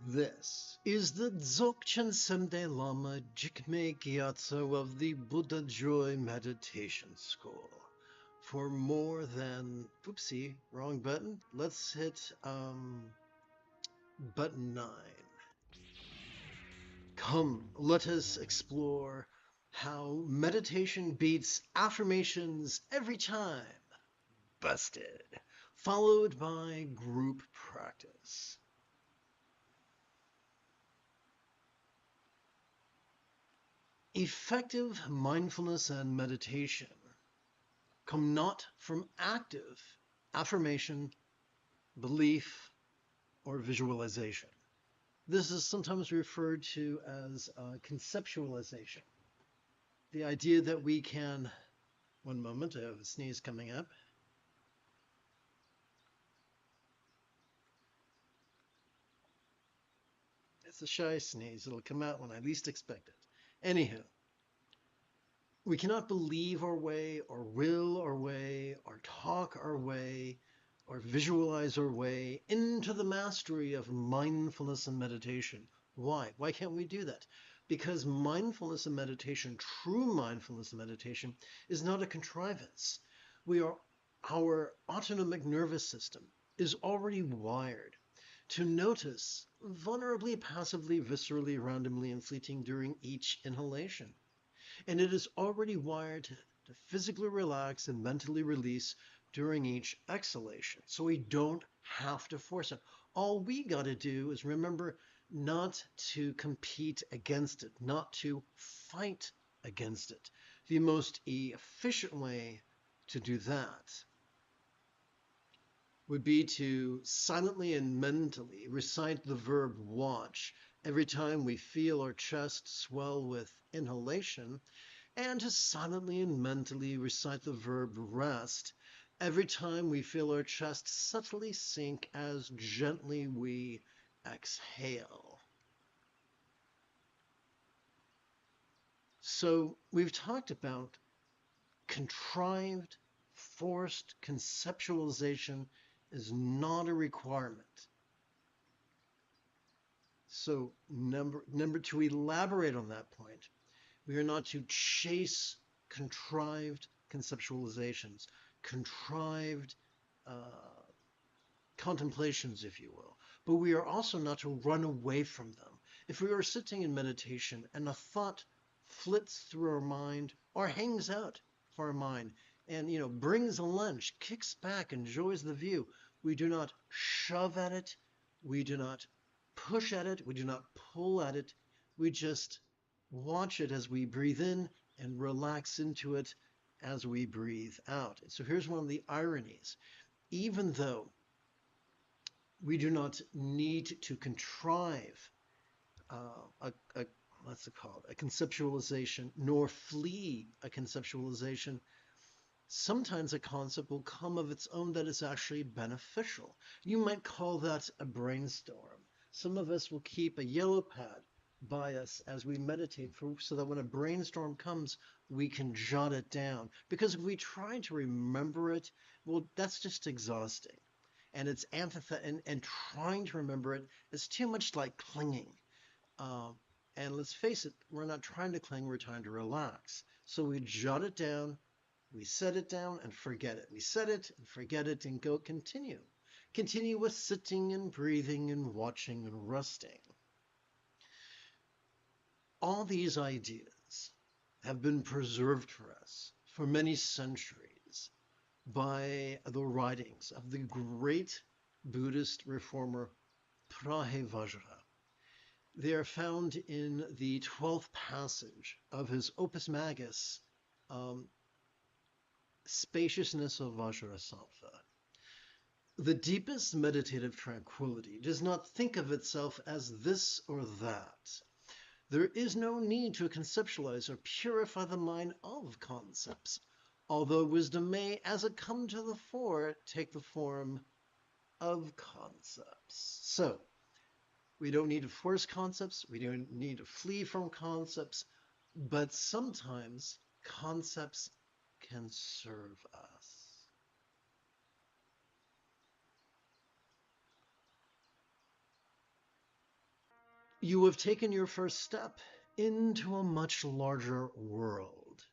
This is the Dzogchen Semde Lama Jigme Gyatso of the Buddha Joy Meditation School. For more than, oopsie, wrong button. Let's hit button 9. Come, let us explore how meditation beats affirmations every time. Busted. Followed by group practice. Effective mindfulness and meditation come not from active affirmation, belief, or visualization. This is sometimes referred to as conceptualization. The idea that we can, one moment, I have a sneeze coming up. It's a shy sneeze. It'll come out when I least expect it. Anywho, we cannot believe our way, or will our way, or talk our way, or visualize our way into the mastery of mindfulness and meditation. Why? Why can't we do that? Because mindfulness and meditation, true mindfulness and meditation, is not a contrivance. Our autonomic nervous system is already wired to notice vulnerably, passively, viscerally, randomly, and fleeting during each inhalation. And it is already wired to physically relax and mentally release during each exhalation. So we don't have to force it. All we got to do is remember not to compete against it, not to fight against it. The most efficient way to do that would be to silently and mentally recite the verb watch every time we feel our chest swell with inhalation, and to silently and mentally recite the verb rest every time we feel our chest subtly sink as gently we exhale. So we've talked about contrived, forced conceptualization is not a requirement. So number to elaborate on that point, we are not to chase contrived conceptualizations, contrived contemplations, if you will, but we are also not to run away from them. If we are sitting in meditation and a thought flits through our mind or hangs out for our mind and brings a lunch, kicks back, enjoys the view, we do not shove at it, we do not push at it, we do not pull at it, we just watch it as we breathe in and relax into it as we breathe out. So here's one of the ironies. Even though We do not need to contrive what's it called, a conceptualization, nor flee a conceptualization. Sometimes a concept will come of its own that is actually beneficial. You might call that a brainstorm. Some of us will keep a yellow pad by us as we meditate so that when a brainstorm comes, we can jot it down. Because if we try to remember it, well, that's just exhausting. And it's and trying to remember it is too much like clinging. And let's face it, we're not trying to cling, we're trying to relax. So we jot it down, we set it down and forget it. We set it and forget it and go continue. Continue with sitting and breathing and watching and resting. All these ideas have been preserved for us for many centuries by the writings of the great Buddhist reformer Prajvajra. They are found in the 12th passage of his Opus Magus, Spaciousness of Vajrasattva. The deepest meditative tranquility does not think of itself as this or that. There is no need to conceptualize or purify the mind of concepts, although wisdom may, as it come to the fore, take the form of concepts. So, we don't need to force concepts, we don't need to flee from concepts, but sometimes concepts can serve us. You have taken your first step into a much larger world.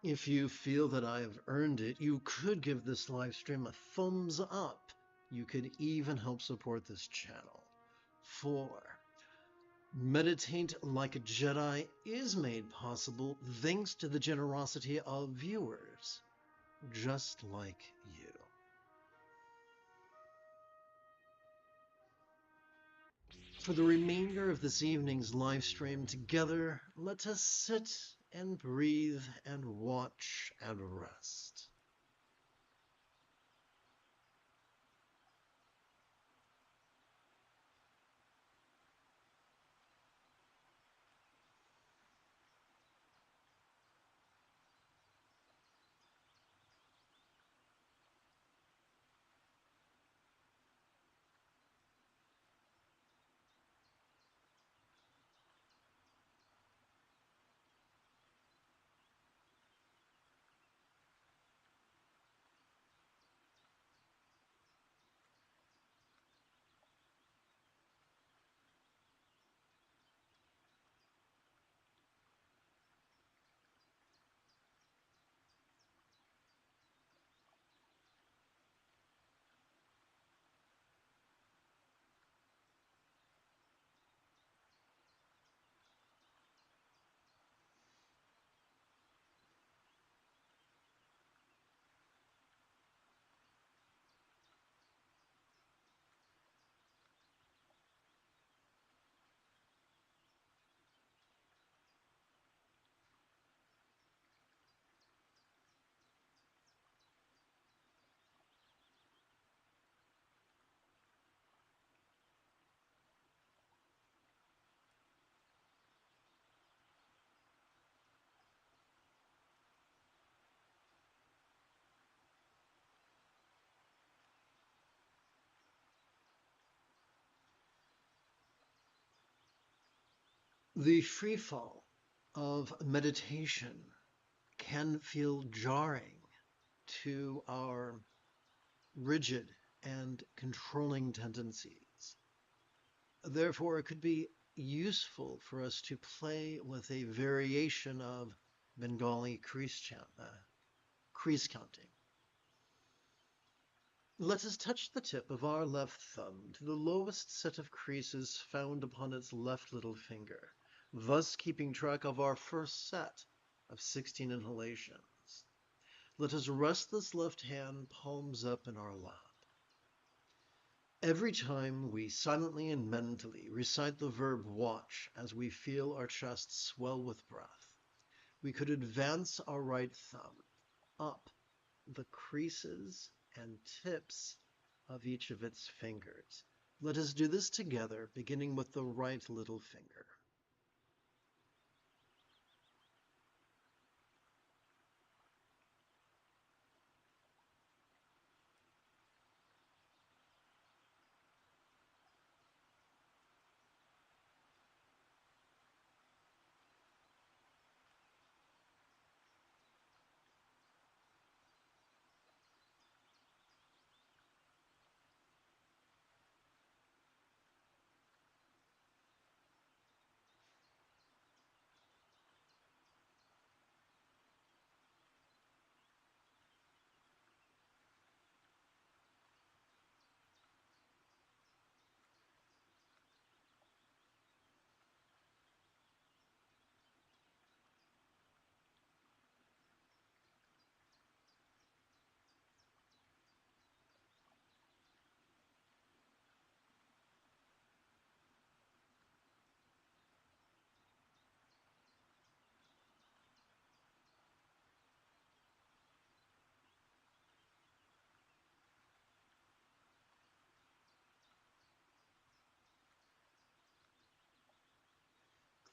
If you feel that I have earned it, you could give this live stream a thumbs up. You could even help support this channel. 4. Meditate Like a Jedi is made possible thanks to the generosity of viewers, just like you. For the remainder of this evening's live stream together, let us sit and breathe and watch and rest. The free fall of meditation can feel jarring to our rigid and controlling tendencies. Therefore, it could be useful for us to play with a variation of Bengali crease counting. Let us touch the tip of our left thumb to the lowest set of creases found upon its left little finger, thus keeping track of our first set of 16 inhalations. Let us rest this left hand palms up in our lap. Every time we silently and mentally recite the verb watch as we feel our chest swell with breath, we could advance our right thumb up the creases and tips of each of its fingers. Let us do this together, beginning with the right little finger.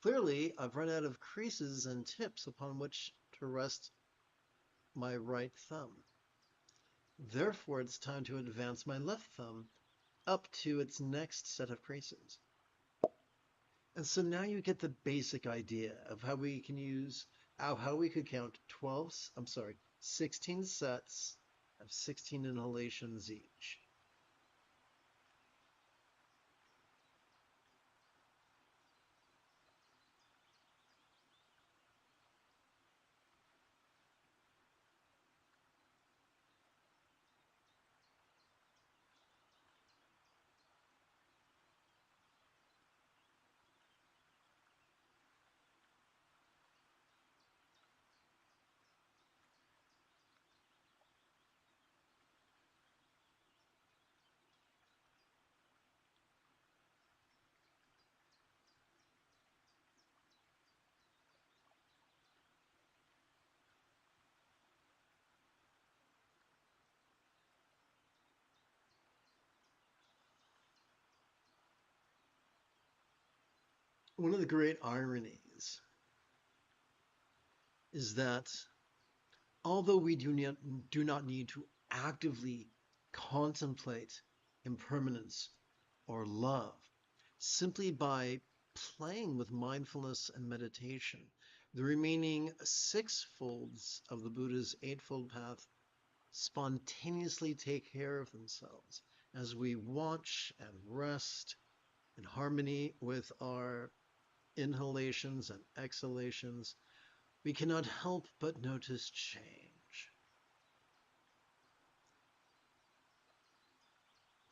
Clearly, I've run out of creases and tips upon which to rest my right thumb. Therefore, it's time to advance my left thumb up to its next set of creases. And so now you get the basic idea of how we can use, how we could count 16 sets of 16 inhalations each. One of the great ironies is that although we do not need to actively contemplate impermanence or love, simply by playing with mindfulness and meditation, the remaining 6 folds of the Buddha's Eightfold Path spontaneously take care of themselves as we watch and rest in harmony with our inhalations and exhalations. We cannot help but notice change.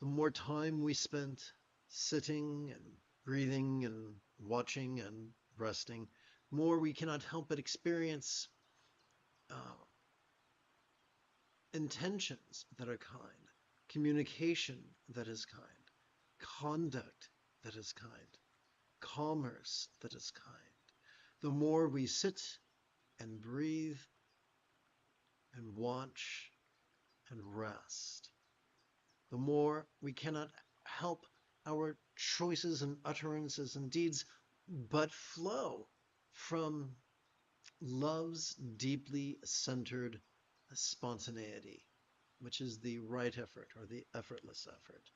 The more time we spent sitting and breathing and watching and resting, more we cannot help but experience intentions that are kind, communication that is kind, conduct that is kind, commerce that is kind. The more we sit and breathe and watch and rest, the more we cannot help our choices and utterances and deeds but flow from love's deeply centered spontaneity, which is the right effort or the effortless effort.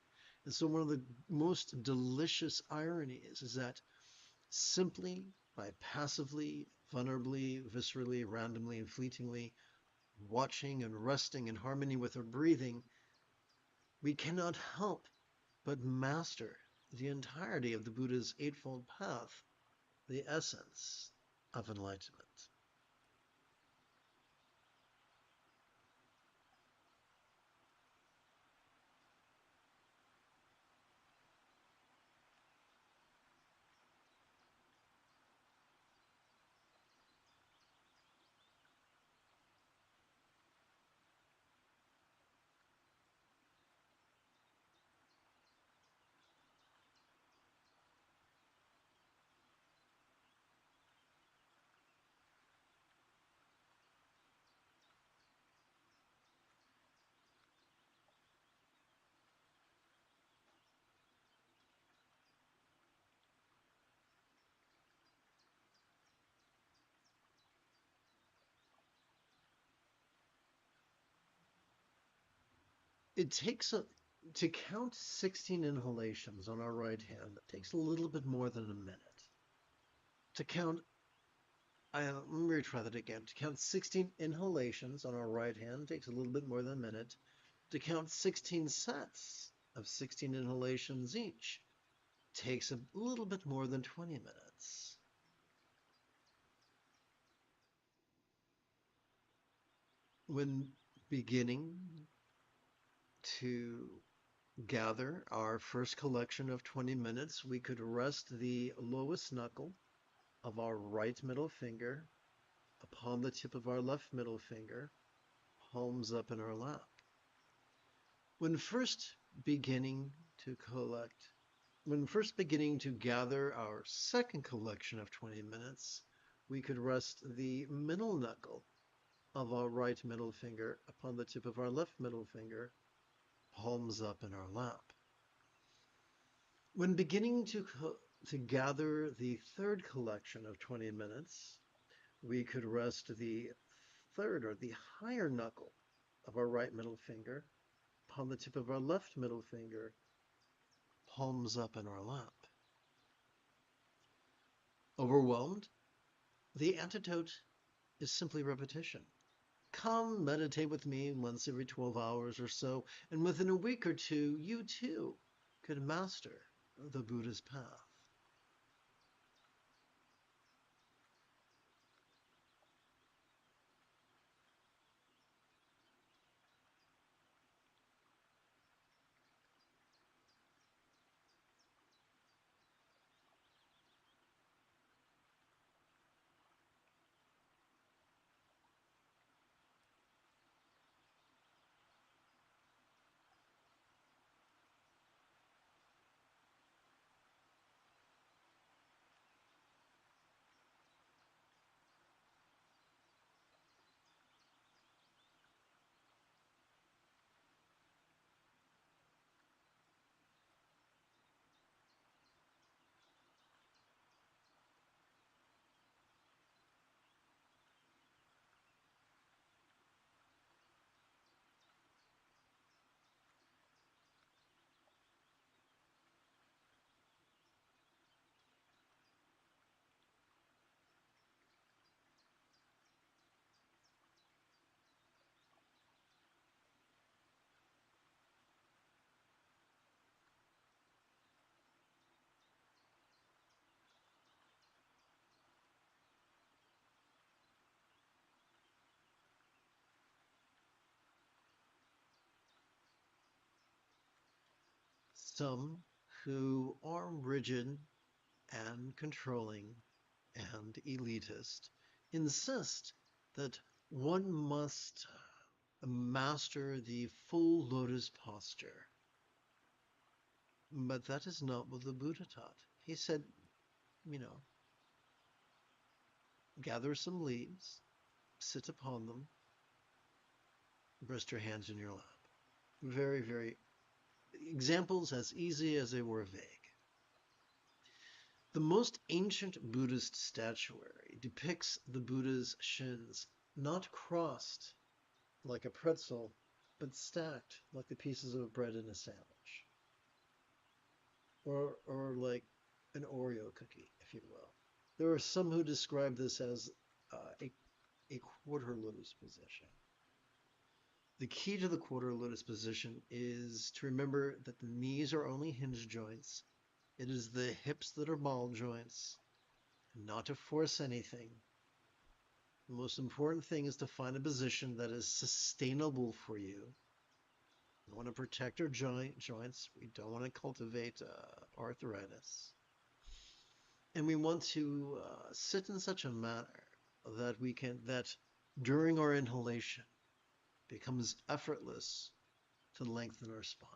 And so one of the most delicious ironies is that simply by passively, vulnerably, viscerally, randomly, and fleetingly watching and resting in harmony with our breathing, we cannot help but master the entirety of the Buddha's Eightfold Path, the essence of enlightenment. it takes to count 16 inhalations on our right hand, it takes a little bit more than a minute. To count, let me retry that again. To count 16 inhalations on our right hand takes a little bit more than a minute. To count 16 sets of 16 inhalations each takes a little bit more than 20 minutes. When beginning to gather our first collection of 20 minutes, we could rest the lowest knuckle of our right middle finger upon the tip of our left middle finger, palms up in our lap. When first beginning to gather our second collection of 20 minutes, we could rest the middle knuckle of our right middle finger upon the tip of our left middle finger, palms up in our lap. When beginning to gather the third collection of 20 minutes, we could rest the third or the higher knuckle of our right middle finger upon the tip of our left middle finger, palms up in our lap. Overwhelmed? The antidote is simply repetition. Come meditate with me once every 12 hours or so, and within a week or two, you too could master the Buddha's path. Some who are rigid and controlling and elitist insist that one must master the full lotus posture. But that is not what the Buddha taught. He said, gather some leaves, sit upon them, rest your hands in your lap. Very, very examples as easy as they were vague. The most ancient Buddhist statuary depicts the Buddha's shins not crossed like a pretzel, but stacked like the pieces of bread in a sandwich. Or like an Oreo cookie, if you will. There are some who describe this as a quarter lotus position. The key to the quarter lotus position is to remember that the knees are only hinge joints. It is the hips that are ball joints, not to force anything. The most important thing is to find a position that is sustainable for you. We want to protect our joints. We don't want to cultivate arthritis. And we want to sit in such a manner that during our inhalation becomes effortless to lengthen our spine.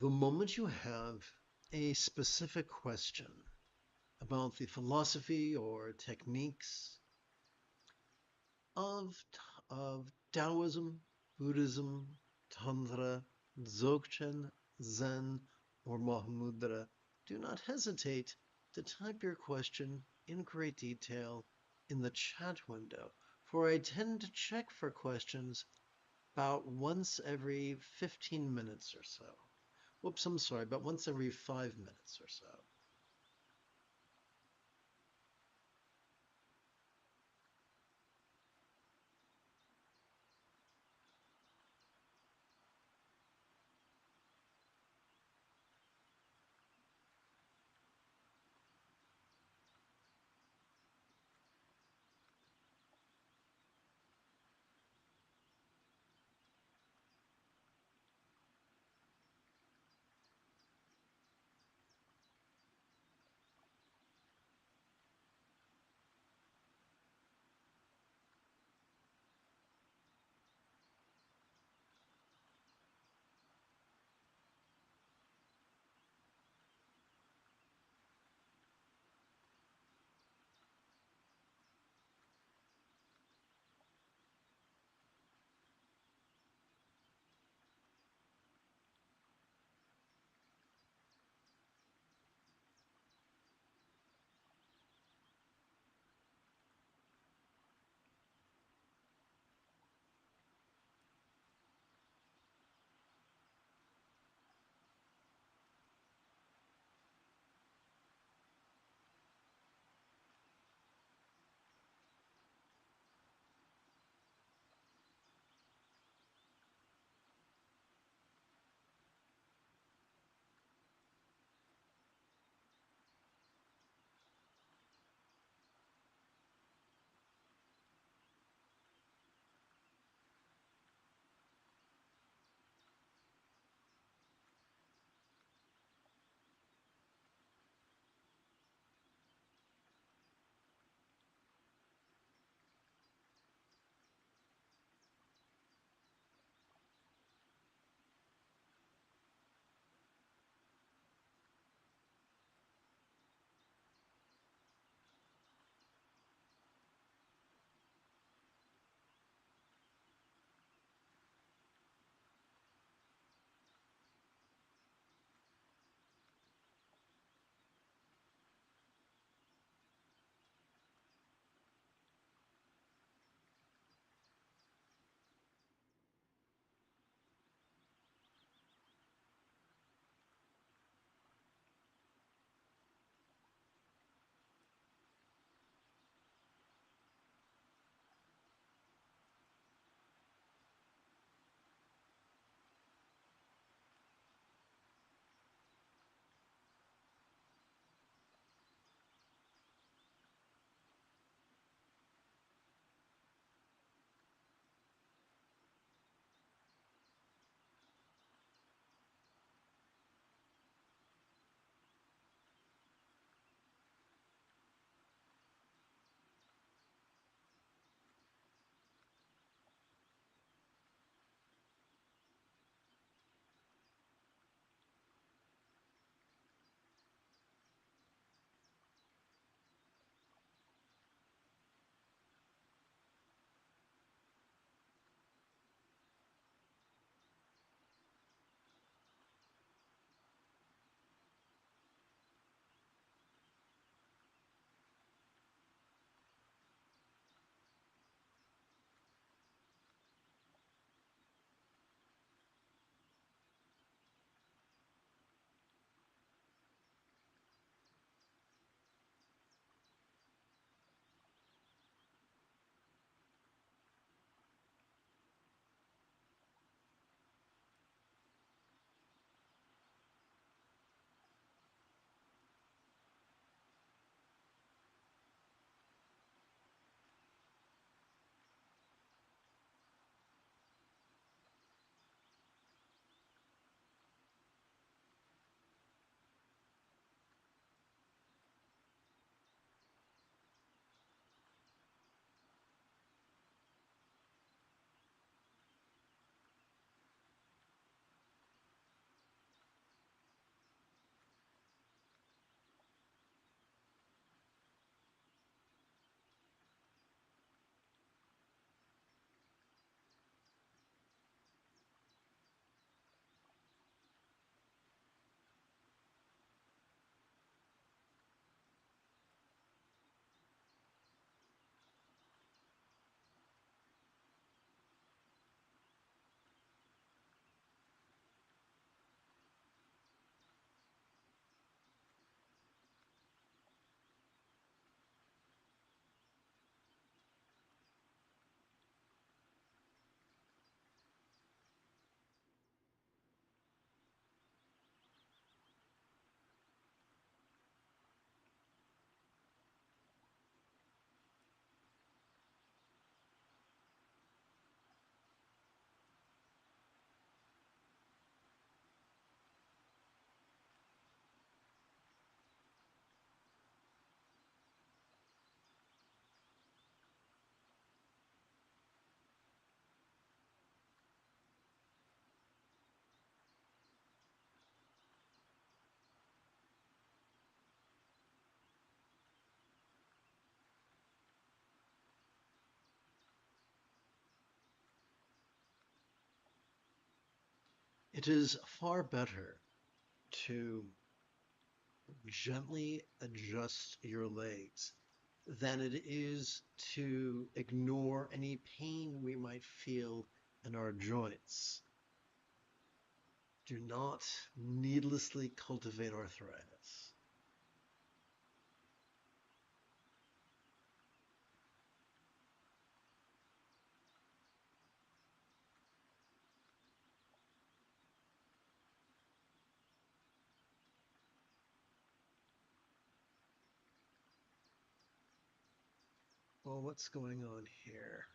The moment you have a specific question about the philosophy or techniques of, of Taoism, Buddhism, Tantra, Dzogchen, Zen, or Mahamudra, do not hesitate to type your question in great detail in the chat window, for I tend to check for questions about once every 15 minutes or so. Whoops, I'm sorry, about once every 5 minutes or so. It is far better to gently adjust your legs than it is to ignore any pain we might feel in our joints. Do not needlessly cultivate arthritis. Well, what's going on here?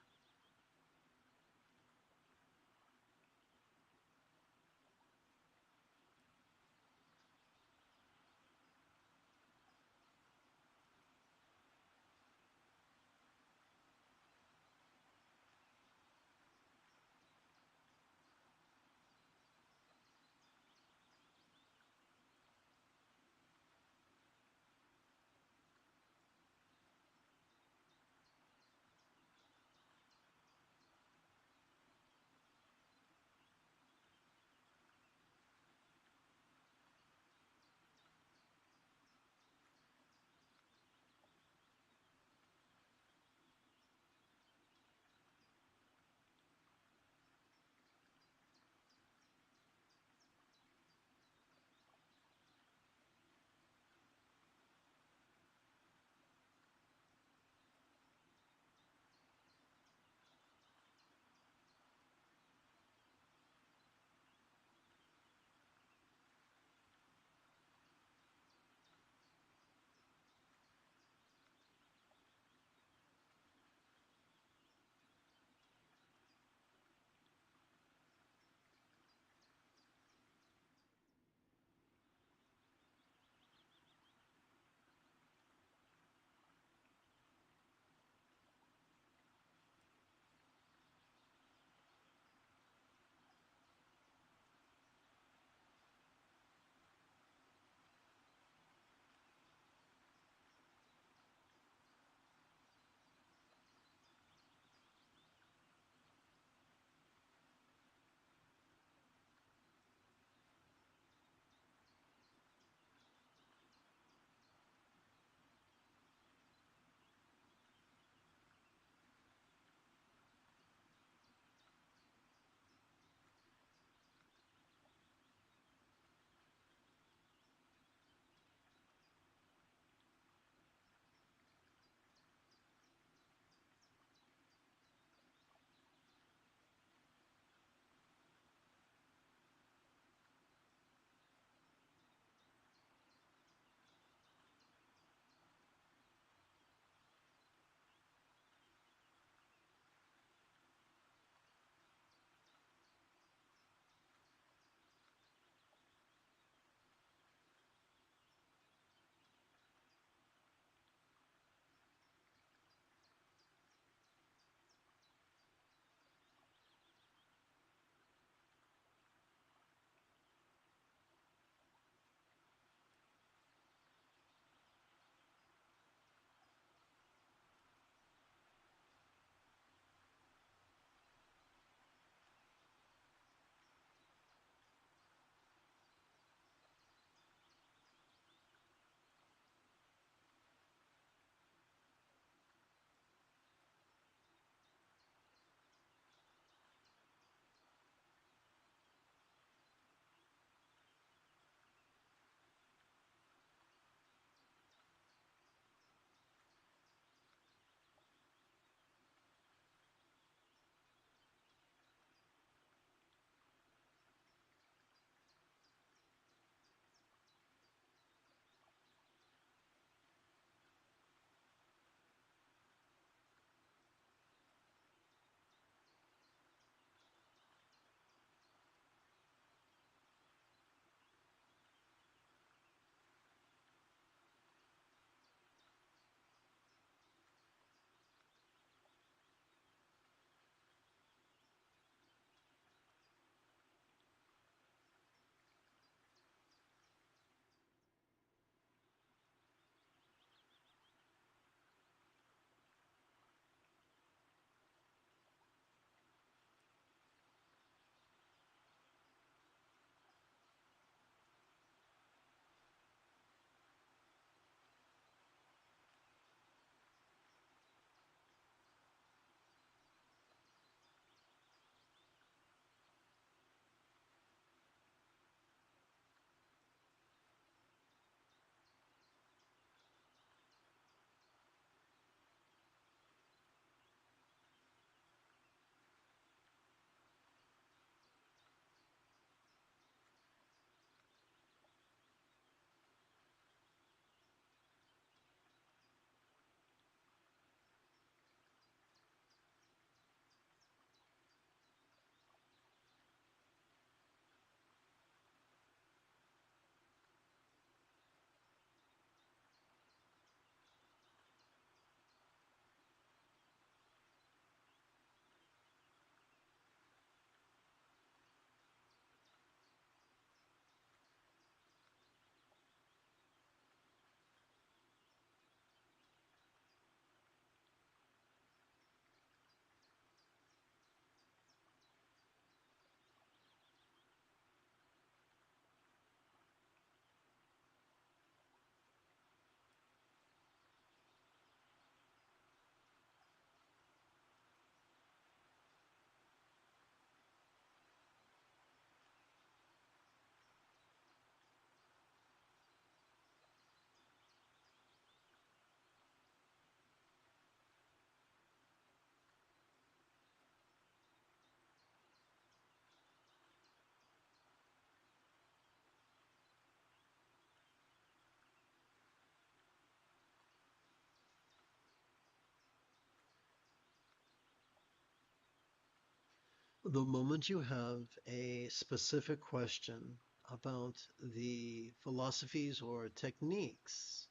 The moment you have a specific question about the philosophies or techniques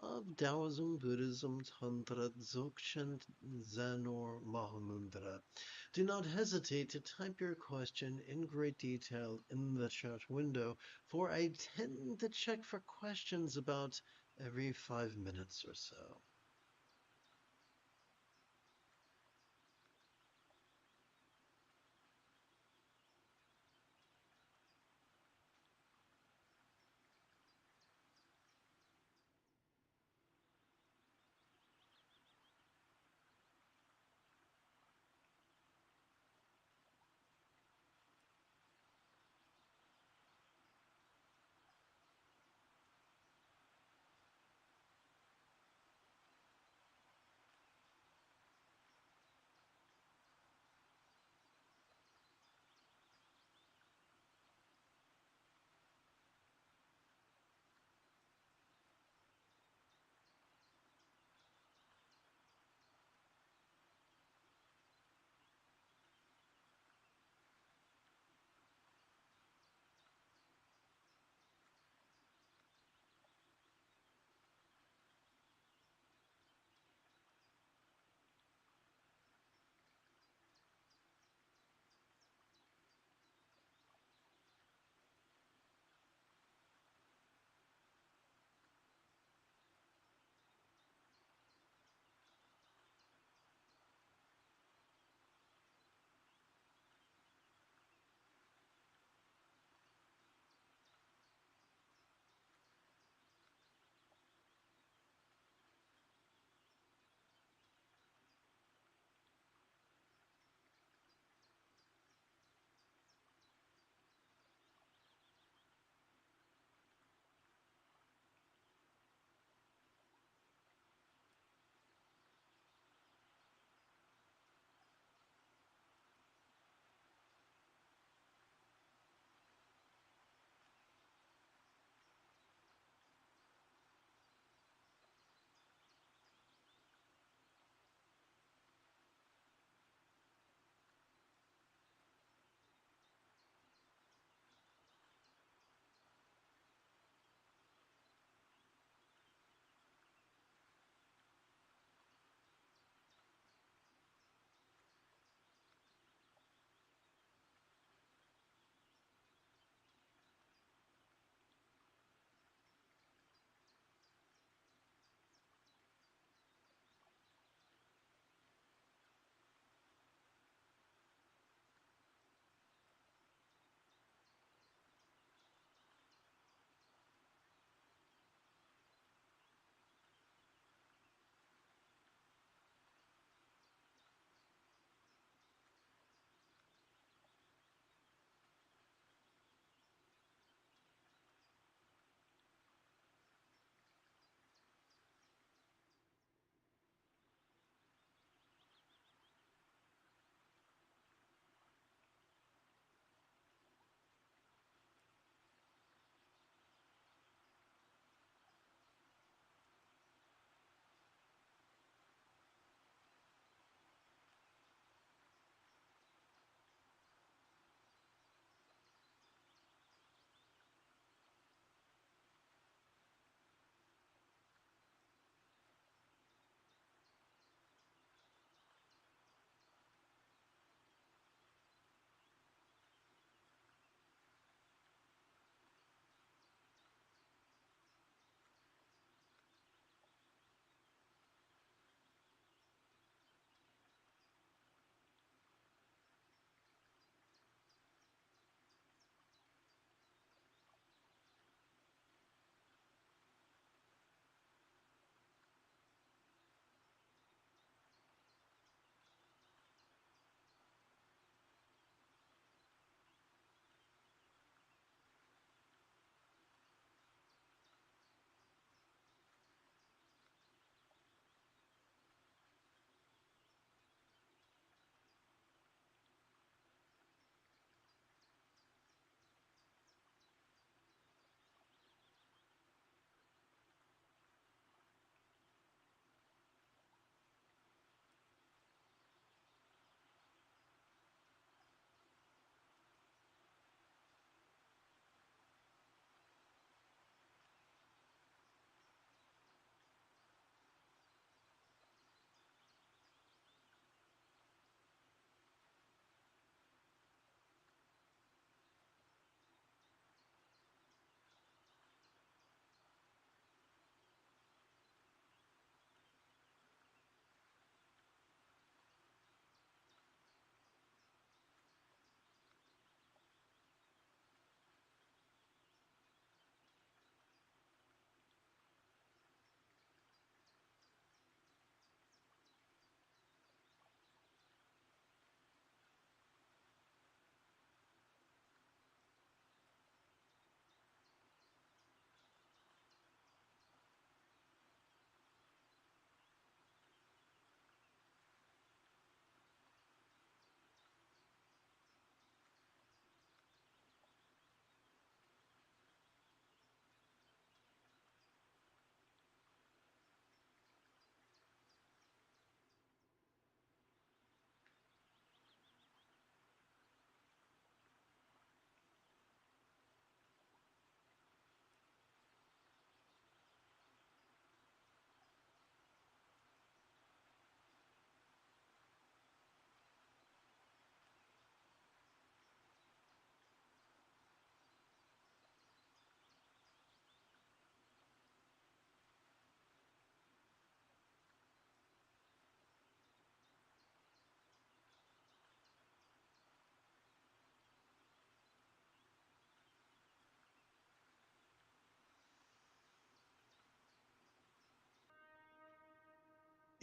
of Taoism, Buddhism, Tantra, Dzogchen, Zen, or Mahamudra, do not hesitate to type your question in great detail in the chat window, for I tend to check for questions about every 5 minutes or so.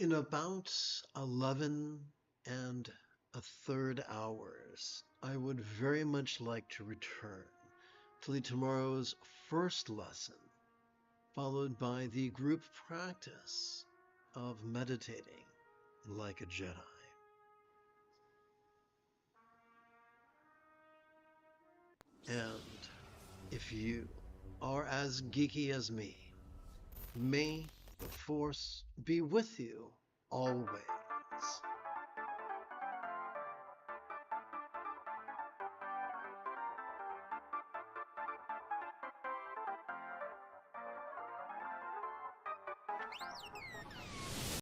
In about 11 1/3 hours, I would very much like to return to tomorrow's first lesson, followed by the group practice of meditating like a Jedi. And if you are as geeky as me, may the Force be with you always.